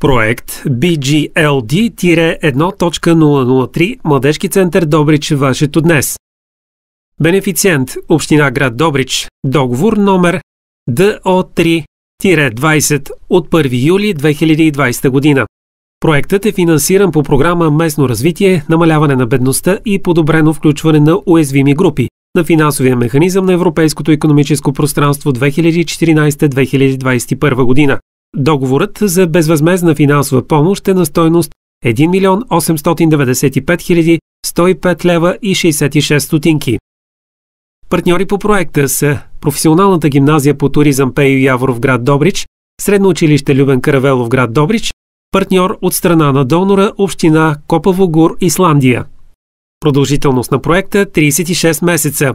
Проект BGLD-1.003 Младежки център Добрич вашето днес. Бенефициент Община град Добрич. Договор номер ДО3-20 от 1 юли 2020 година. Проектът е финансиран по програма Местно развитие, намаляване на бедността и подобрено включване на уязвими групи на финансовия механизъм на Европейското икономическо пространство 2014-2021 година. Договорът за безвъзмездна финансова помощ е на стойност 1 895 105 лева и 66 стотинки. Партньори по проекта са Професионалната гимназия по туризъм Пейо Яворов град Добрич, Средно училище Любен Каравелов град Добрич, партньор от страна на донора Община Копavogur гор, Исландия. Продължителност на проекта 36 месеца.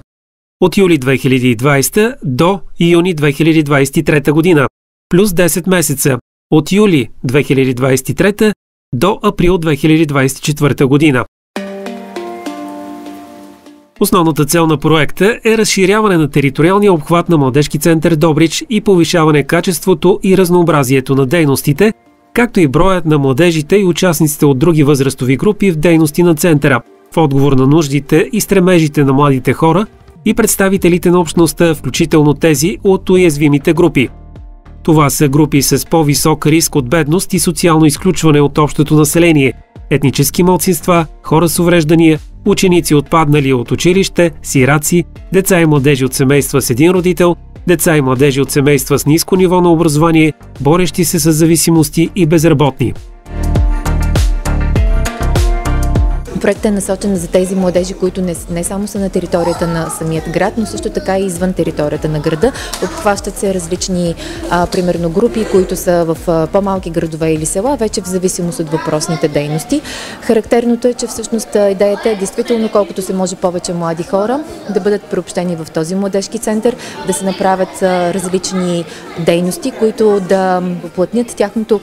От юли 2020 до юни 2023 година. Плюс 10 месеца. От юли 2023 до април 2024 година. Основната цел на проекта е разширяване на териториалния обхват на Младежки център Добрич и повишаване качеството и разнообразието на дейностите, както и броят на младежите и участниците от други възрастови групи в дейности на центъра, в отговор на нуждите и стремежите на младите хора и представителите на общността, включително тези от уязвимите групи. Това са групи с по-висок риск от бедност и социално изключване от общото население, етнически малцинства, хора с увреждания, ученици отпаднали от училище, сираци, деца и младежи от семейства с един родител, деца и младежи от семейства с ниско ниво на образование, борещи се с зависимости и безработни. Проектът е насочен за тези младежи, които не само са на територията на самият град, но също така и извън територията на града. Обхващат се различни, примерно, групи, които са в по-малки градове или села, вече в зависимост от въпросните дейности. Характерното е, че всъщност идеята е действително колкото се може повече млади хора да бъдат приобщени в този младежки център, да се направят различни дейности, които да уплътнят тяхното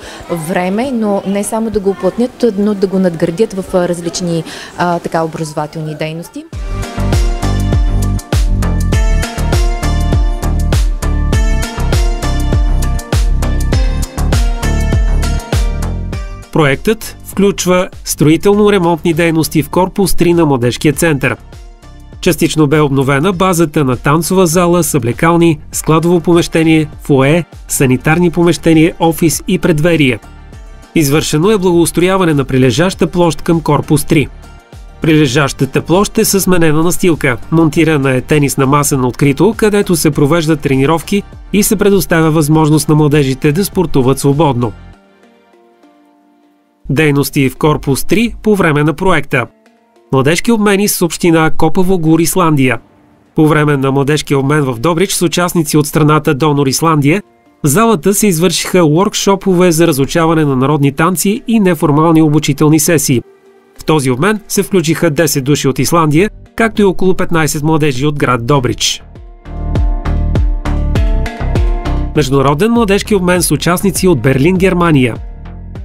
време, но не само да го уплътнят, но да го надградят в различни образователни дейности. Проектът включва строително-ремонтни дейности в корпус 3 на Младежкия център. Частично бе обновена базата на танцова зала, съблекални, складово помещение, фоае, санитарни помещения, офис и предверие. Извършено е благоустрояване на прилежаща площ към корпус 3. Прилежащата площ е със сменена настилка, монтирана е тенисна маса на открито, където се провеждат тренировки и се предоставя възможност на младежите да спортуват свободно. Дейности в корпус 3 по време на проекта. Младежки обмени с община Копavogur гор, Исландия. По време на младежки обмен в Добрич с участници от страната донор Исландия, в залата се извършиха уоркшопове за разучаване на народни танци и неформални обучителни сесии. В този обмен се включиха 10 души от Исландия, както и около 15 младежи от град Добрич. Международен младежки обмен с участници от Берлин, Германия.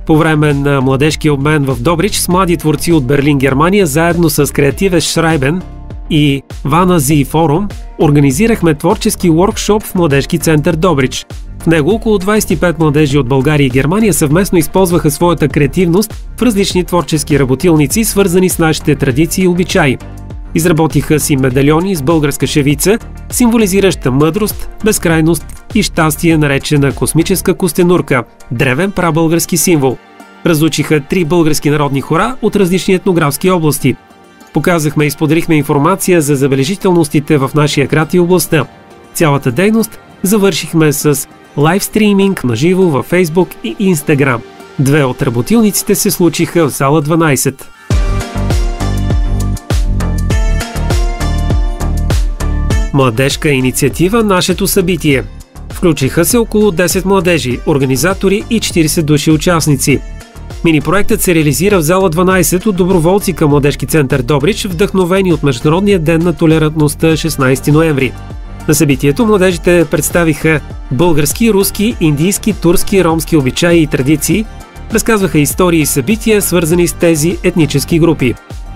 По време на младежки обмен в Добрич с млади творци от Берлин, Германия, заедно с Креативес Шрайбен и Вана Зи форум, организирахме творчески уоркшоп в Младежки център Добрич. В него около 25 младежи от България и Германия съвместно използваха своята креативност в различни творчески работилници, свързани с нашите традиции и обичаи. Изработиха си медальони с българска шевица, символизираща мъдрост, безкрайност и щастие, наречена космическа костенурка, древен прабългарски символ. Разучиха 3 български народни хора от различни етнографски области. Показахме и споделихме информация за забележителностите в нашия град и областта. Цялата дейност завършихме с лайвстриминг на живо във Facebook и Instagram. 2 от работилниците се случиха в зала 12. Младежка инициатива «Нашето събитие». Включиха се около 10 младежи, организатори и 40 души участници. Мини-проектът се реализира в зала 12 от доброволци към Младежки център Добрич, вдъхновени от Международния ден на толерантността 16 ноември. На събитието младежите представиха български, руски, индийски, турски, ромски обичаи и традиции, разказваха истории и събития, свързани с тези етнически групи.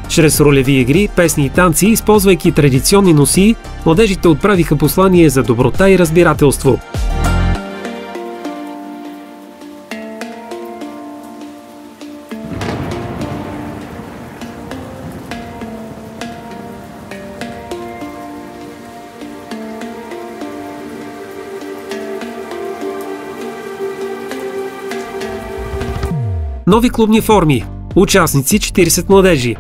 Чрез ролеви игри, песни и танци, използвайки традиционни носии, младежите отправиха послание за доброта и разбирателство. Нови клубни форми. Участници 40 младежи.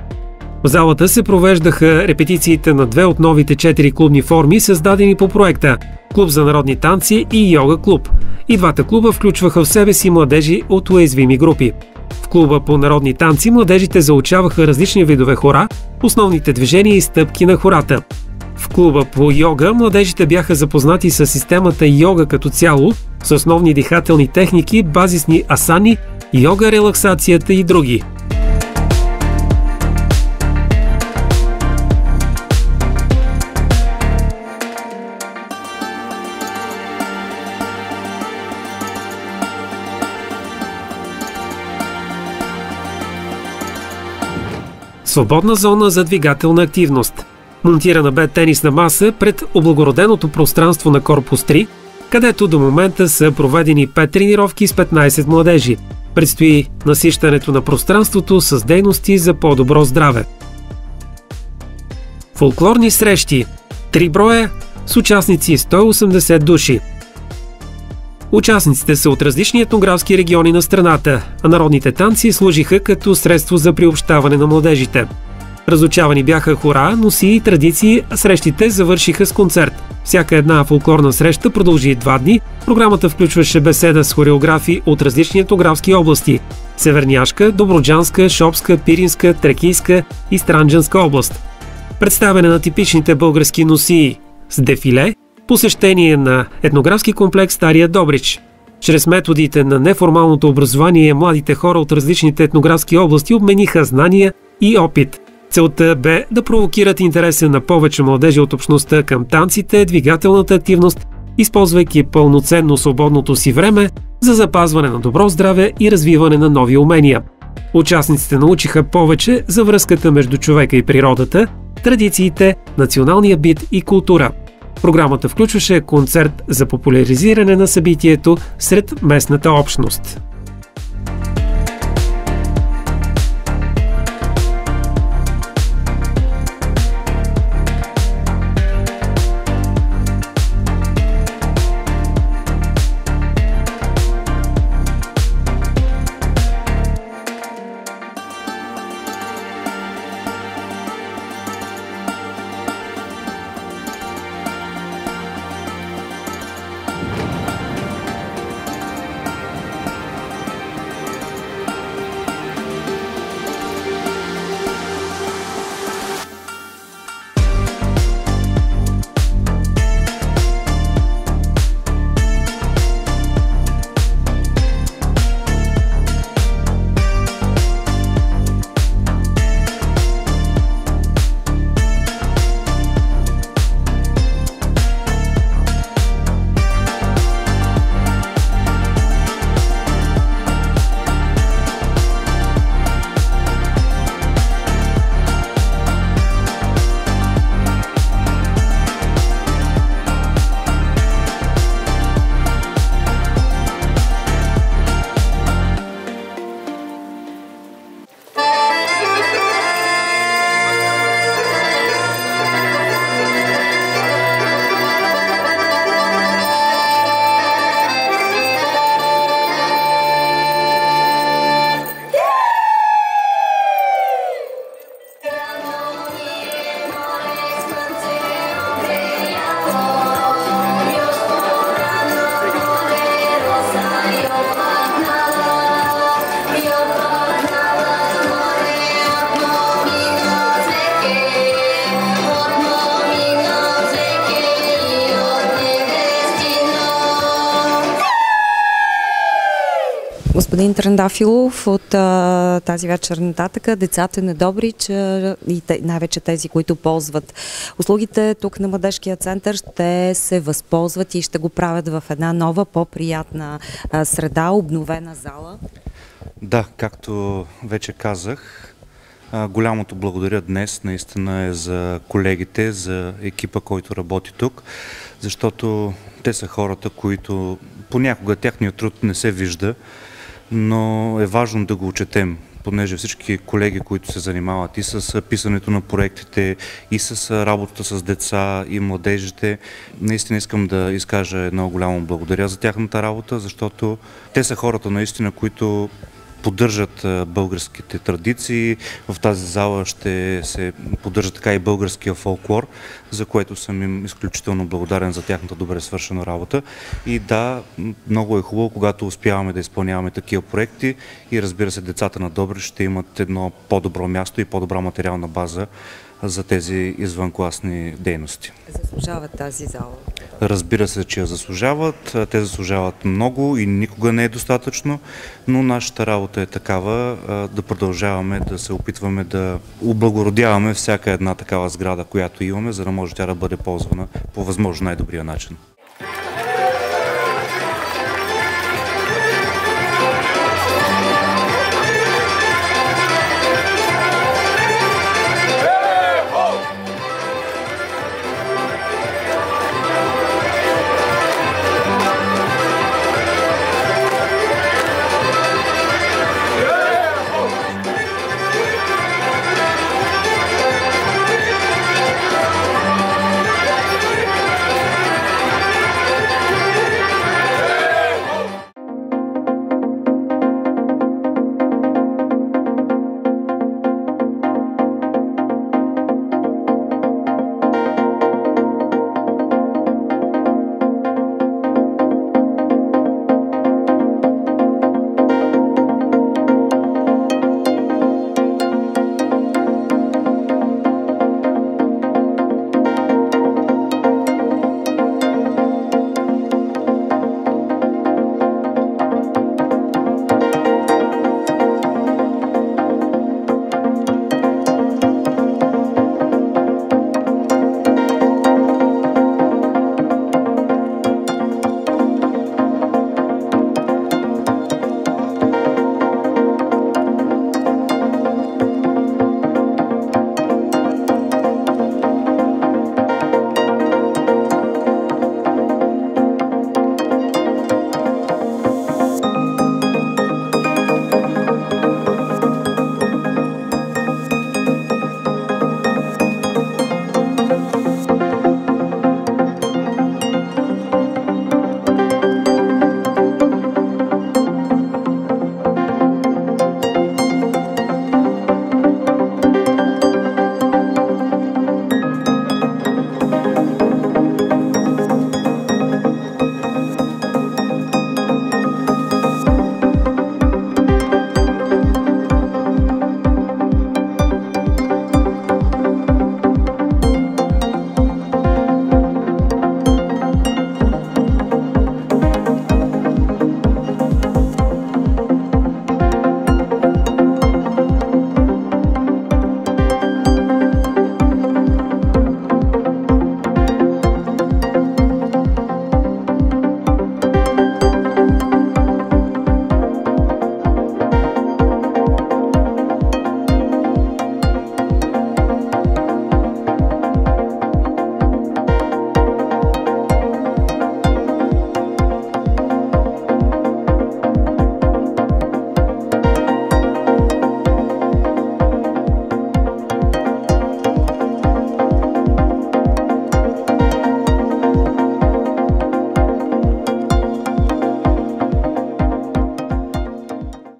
В залата се провеждаха репетициите на две от новите 4 клубни форми, създадени по проекта Клуб за народни танци и Йога клуб. И двата клуба включваха в себе си младежи от уязвими групи. В клуба по народни танци младежите заучаваха различни видове хора, основните движения и стъпки на хората. В клуба по йога младежите бяха запознати с системата йога като цяло, с основни дихателни техники, базисни асани, йога, релаксацията и други. Свободна зона за двигателна активност. Монтирана бе тенисна маса пред облагороденото пространство на Корпус 3, където до момента са проведени 5 тренировки с 15 младежи. Предстои насищането на пространството с дейности за по-добро здраве. Фолклорни срещи. 3 броя с участници 180 души. Участниците са от различни етнографски региони на страната, а народните танци служиха като средство за приобщаване на младежите. Разучавани бяха хора, носии и традиции, а срещите завършиха с концерт. Всяка една фолклорна среща продължи 2 дни. Програмата включваше беседа с хореографи от различни етнографски области – Северняшка, Добруджанска, Шопска, Пиринска, Тракийска и Странджанска област. Представяне на типичните български носии с дефиле, посещение на етнографски комплекс Стария Добрич. Чрез методите на неформалното образование младите хора от различните етнографски области обмениха знания и опит. Целта бе да провокират интереса на повече младежи от общността към танците, двигателната активност, използвайки пълноценно свободното си време за запазване на добро здраве и развиване на нови умения. Участниците научиха повече за връзката между човека и природата, традициите, националния бит и култура. Програмата включваше концерт за популяризиране на събитието сред местната общност. Господин Трендафилов, от тази вечер нататък децата на Добрич и най-вече тези, които ползват услугите тук на Младежкия център, ще се възползват и ще го правят в една нова, по-приятна среда, обновена зала. Да, както вече казах, голямото благодаря днес наистина е за колегите, за екипа, който работи тук, защото те са хората, които понякога техният труд не се вижда, но е важно да го отчетем, понеже всички колеги, които се занимават и с писането на проектите, и с работата с деца и младежите, наистина искам да изкажа едно голямо благодаря за тяхната работа, защото те са хората наистина, които поддържат българските традиции. В тази зала ще се поддържа така и българския фолклор, за което съм им изключително благодарен за тяхната добре свършена работа. И да, много е хубаво, когато успяваме да изпълняваме такива проекти и разбира се, децата на Добрич ще имат едно по-добро място и по-добра материална база за тези извънкласни дейности. Заслужават тази зала? Разбира се, че я заслужават. Те заслужават много и никога не е достатъчно, но нашата работа е такава да продължаваме да се опитваме да облагородяваме всяка една такава сграда, която имаме, за да може тя да бъде ползвана по възможно най-добрия начин.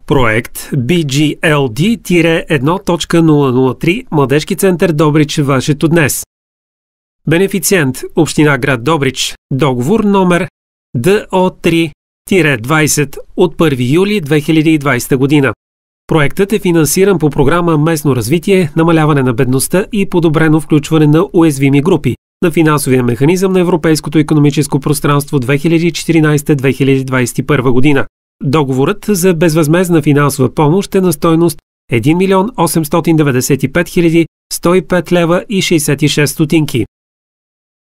Проект BGLD-1.003 Младежки център Добрич Вашето днес. Бенефициент Община град Добрич. Договор номер ДО3-20 от 1 юли 2020 година. Проектът е финансиран по програма Местно развитие, намаляване на бедността и подобрено включване на уязвими групи на финансовия механизъм на Европейското икономическо пространство 2014-2021 година. Договорът за безвъзмездна финансова помощ е на стойност 1 895 105 лева и 66 стотинки.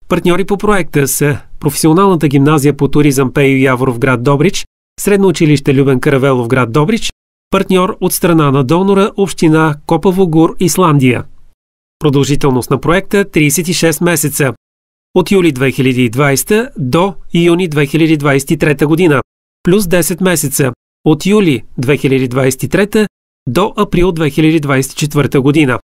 Партньори по проекта са Професионалната гимназия по туризъм Пейо Яворов град Добрич, Средно училище Любен Каравелов град Добрич, партньор от страна на донора Община Копаво Гур, Исландия. Продължителност на проекта 36 месеца. От юли 2020 до юни 2023 година. Плюс 10 месеца. От юли 2023 до април 2024 година.